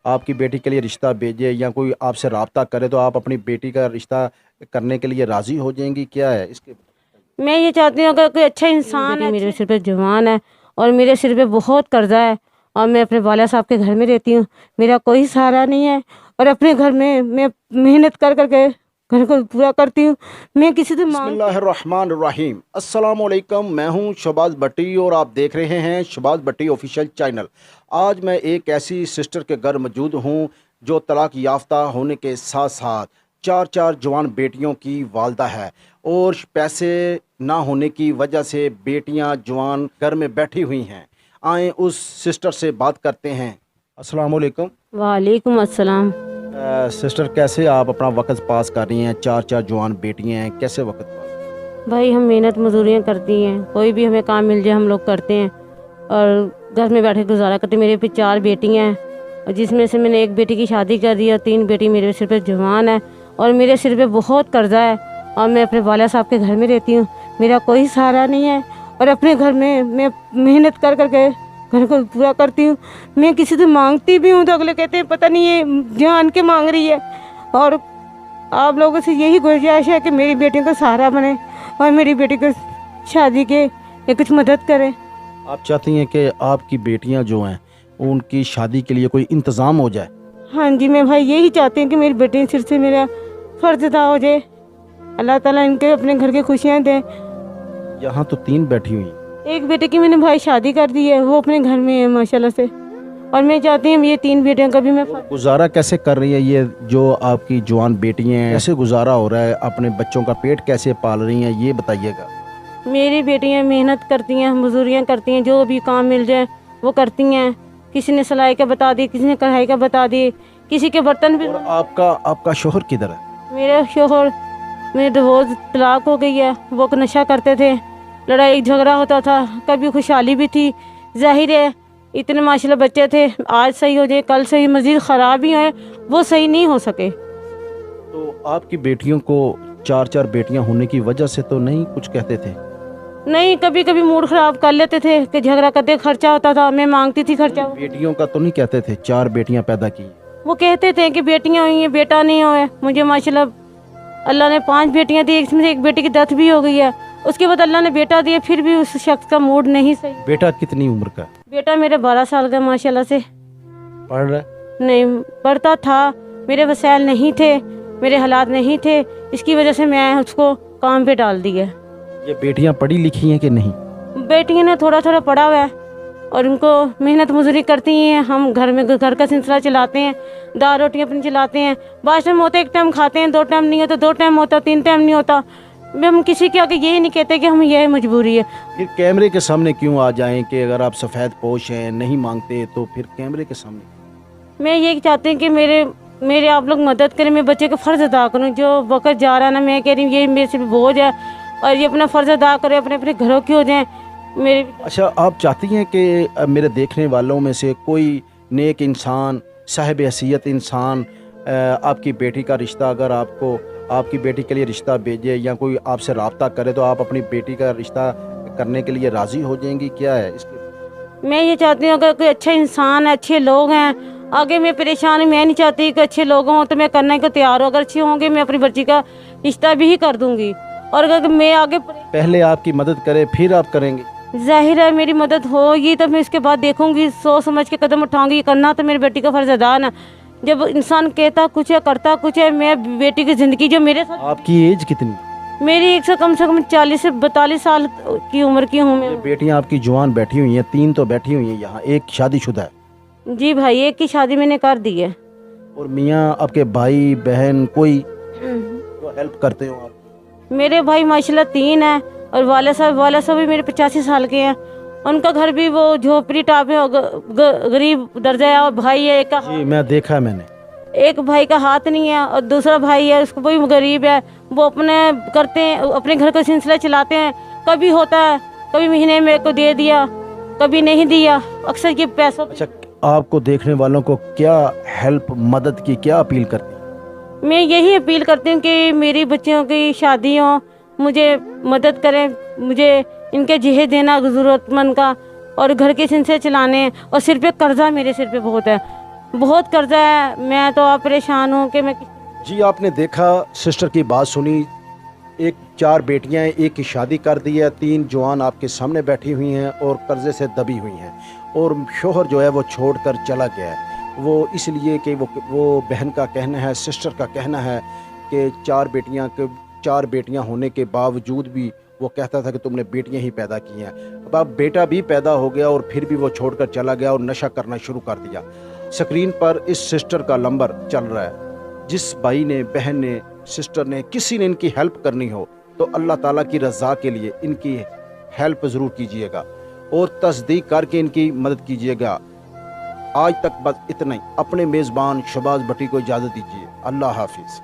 आपकी बेटी के लिए रिश्ता भेजे या कोई आपसे रब्ता करे तो आप अपनी बेटी का रिश्ता करने के लिए राज़ी हो जाएंगी, क्या है इसके? मैं ये चाहती हूँ अगर कोई अच्छा इंसान है, मेरे सिर पे जवान है और मेरे सिर पे बहुत कर्जा है और मैं अपने वाला साहब के घर में रहती हूँ, मेरा कोई सहारा नहीं है और अपने घर में मैं मेहनत कर करके घर को पूरा करती हूँ। मैं किसी से मांग बिस्मिल्लाहिर्रहमानिर्रहीम। अस्सलाम वालेकुम, मैं हूं शहबाज भट्टी और आप देख रहे हैं शहबाज भट्टी ऑफिशियल चैनल। आज मैं एक ऐसी सिस्टर के घर मौजूद हूं जो तलाक याफ्ता होने के साथ साथ चार चार जवान बेटियों की वालदा है और पैसे ना होने की वजह से बेटियां जवान घर में बैठी हुई हैं। आए उस सिस्टर से बात करते हैं। अस्सलाम वालेकुम। वालेकुम अस्सलाम। सिस्टर, कैसे आप अपना वक्त पास कर रही हैं? चार चार जवान बेटियां हैं, कैसे वक्त पास? भाई हम मेहनत मजदूरियाँ करती हैं, कोई भी हमें काम मिल जाए हम लोग करते हैं और घर में बैठे गुजारा करते हैं। मेरे पे 4 बेटियाँ हैं और जिसमें से मैंने एक बेटी की शादी कर दी और 3 बेटी मेरे सिर पे जवान है और मेरे सिर पे बहुत कर्जा है और मैं अपने वाला साहब के घर में रहती हूँ, मेरा कोई सहारा नहीं है और अपने घर में मैं मेहनत कर करके घर को पूरा करती हूँ। मैं किसी से मांगती भी हूँ तो अगले कहते हैं पता नहीं ये जान के मांग रही है। और आप लोगों से यही गुजारिश है कि मेरी बेटी को सहारा बने और मेरी बेटी को शादी के या कुछ मदद करें। आप चाहती हैं कि आपकी बेटियां जो हैं उनकी शादी के लिए कोई इंतज़ाम हो जाए? हाँ जी, मैं भाई यही चाहती हूँ कि मेरी बेटी सिर से मेरा फ़र्ज अदा हो जाए। अल्लाह ताला इनके अपने घर की खुशियाँ दें। यहाँ तो 3 बैठी हुई हैं। एक बेटे की मैंने भाई शादी कर दी है, वो अपने घर में है माशाल्लाह से, और मैं चाहती हूँ ये 3 बेटियों का भी मैं गुजारा कैसे कर रही है ये जो आपकी जवान बेटियां हैं? कैसे गुजारा हो रहा है? अपने बच्चों का पेट कैसे पाल रही हैं, ये बताइएगा। मेरी बेटियां मेहनत करती हैं, मजदूरियाँ करती हैं, जो भी काम मिल जाए वो करती हैं। किसी ने सिलाई का बता दी, किसी ने कढ़ाई का बता दी, किसी के बर्तन भी। और आपका शोहर किधर है? मेरे शोहर, मेरे डिवोर्स तलाक हो गई है, वो नशा करते थे, लड़ाई झगड़ा होता था, कभी खुशहाली भी थी। जाहिर है इतने माशाल्लाह बच्चे थे, आज सही हो जाए कल सही मज़ीद ख़राब ही है, वो सही नहीं हो सके। तो आपकी बेटियों को 4 बेटियां होने की वजह से तो नहीं कुछ कहते थे? नहीं, कभी कभी मूड ख़राब कर लेते थे कि झगड़ा करते, खर्चा होता था, मैं मांगती थी खर्चा। बेटियों का तो नहीं कहते थे 4 बेटियां पैदा की? वो कहते थे कि बेटियां हुई हैं, बेटा नहीं हुआ। मुझे माशाल्लाह अल्लाह ने 5 बेटियां दी, इसमें से एक बेटी की डेथ भी हो गई है। उसके बाद अल्लाह ने बेटा दिया, फिर भी उस शख्स का मूड नहीं सही। बेटा कितनी उम्र का? बेटा मेरा 12 साल का माशाल्लाह से। पढ़ रहा? नहीं पढ़ता था, मेरे वसाइल नहीं थे, मेरे हालात नहीं थे, इसकी वजह से मैं उसको काम पे डाल दिया। ये बेटियां पढ़ी लिखी हैं कि नहीं? बेटियां ने थोड़ा थोड़ा पढ़ा हुआ है और उनको मेहनत मजदूरी करती हैं। हम घर में घर का सिलसिला चलाते हैं, दाल रोटी अपनी चलाते हैं। बाद टाइम होता है, 1 टाइम खाते हैं, 2 टाइम नहीं होता, 2 टाइम होता, 3 टाइम नहीं होता। हम किसी के आगे यही नहीं कहते कि हम ये मजबूरी है। फिर कैमरे के सामने क्यों आ जाएं कि अगर आप सफ़ेद पोश हैं, नहीं मांगते तो फिर कैमरे के सामने? मैं ये चाहती हूँ कि मेरे आप लोग मदद करें, मैं बच्चे का फ़र्ज़ अदा करूँ। जो वक्त जा रहा है ना, मैं कह रही हूँ ये मेरे से बोझ है और ये अपना फ़र्ज़ अदा करें, अपने अपने घरों के हो जाएँ मेरे। अच्छा, आप चाहती हैं कि मेरे देखने वालों में से कोई नेक इंसान, साहिब हैसियत इंसान आपकी बेटी का रिश्ता, अगर आपकी बेटी के लिए रिश्ता भेजे या कोई आपसे रब्ता करे तो आप अपनी बेटी का रिश्ता करने के लिए राज़ी हो जाएंगी, क्या है इसके? मैं ये चाहती हूँ अगर कोई अच्छा इंसान है, अच्छे लोग हैं, आगे मैं परेशान हूँ, मैं नहीं चाहती कि अच्छे लोग हों तो मैं करने को तैयार हूँ। अगर अच्छे होंगे मैं अपनी बच्ची का रिश्ता भी कर दूँगी और अगर मैं आगे पहले आपकी मदद करे फिर आप करेंगे? जाहिर है मेरी मदद होगी तो मैं उसके बाद देखूंगी, सोच समझ के कदम उठाऊंगी। करना तो मेरी बेटी का फर्ज अदा ना। जब इंसान कहता कुछ है करता कुछ है। मैं बेटी की ज़िंदगी जो मेरे साथ। आपकी एज कितनी? मेरी एक से कम 40 से 42 साल की उम्र की हूँ मैं। बेटियां आपकी जवान बैठी हुई हैं, 3 तो बैठी हुई हैं यहाँ, एक शादीशुदा है। जी भाई, एक की शादी मैंने कर दी है। और मियाँ आपके भाई बहन कोई तो हेल्प करते हो आप? मेरे भाई माशाल्लाह 3 है और वाला साहब भी मेरे 85 साल के हैं। उनका घर भी वो झोपड़ी टाप है, गरीब दर्जा है। और भाई है एक का, जी मैं देखा, मैंने एक भाई का हाथ नहीं है और दूसरा भाई है उसको भी गरीब है। वो अपने करते हैं, अपने घर का सिलसिला चलाते हैं। कभी होता है, कभी महीने में को दे दिया, कभी नहीं दिया, अक्सर ये पैसों। अच्छा, आपको देखने वालों को क्या हेल्प, मदद की क्या अपील करती हैं? मैं यही अपील करती हूँ कि मेरी बच्चियों की शादी हो, मुझे मदद करें, मुझे इनके जहेज देना ज़रूरतमंद का, और घर के सिलसिले चलाने। और सिर पे कर्जा मेरे सिर पे बहुत है बहुत कर्जा है, मैं तो अब परेशान हूँ कि मैं जी आपने देखा सिस्टर की बात सुनी, एक 4 बेटियां हैं, एक की शादी कर दी है, 3 जवान आपके सामने बैठी हुई हैं और कर्जे से दबी हुई हैं और शोहर जो है वो छोड़कर चला गया है। वो इसलिए कि वो बहन का कहना है, सिस्टर का कहना है कि 4 बेटियां होने के बावजूद भी वो कहता था कि तुमने बेटियां ही पैदा की हैं। अब बेटा भी पैदा हो गया और फिर भी वो छोड़कर चला गया और नशा करना शुरू कर दिया। स्क्रीन पर इस सिस्टर का नंबर चल रहा है। जिस भाई ने, बहन ने, सिस्टर ने, किसी ने इनकी हेल्प करनी हो तो अल्लाह ताला की रज़ा के लिए इनकी हेल्प ज़रूर कीजिएगा और तस्दीक करके इनकी मदद कीजिएगा। आज तक बस इतना ही। अपने मेज़बान शहबाज भट्टी को इजाज़त दीजिए। अल्लाह हाफिज़।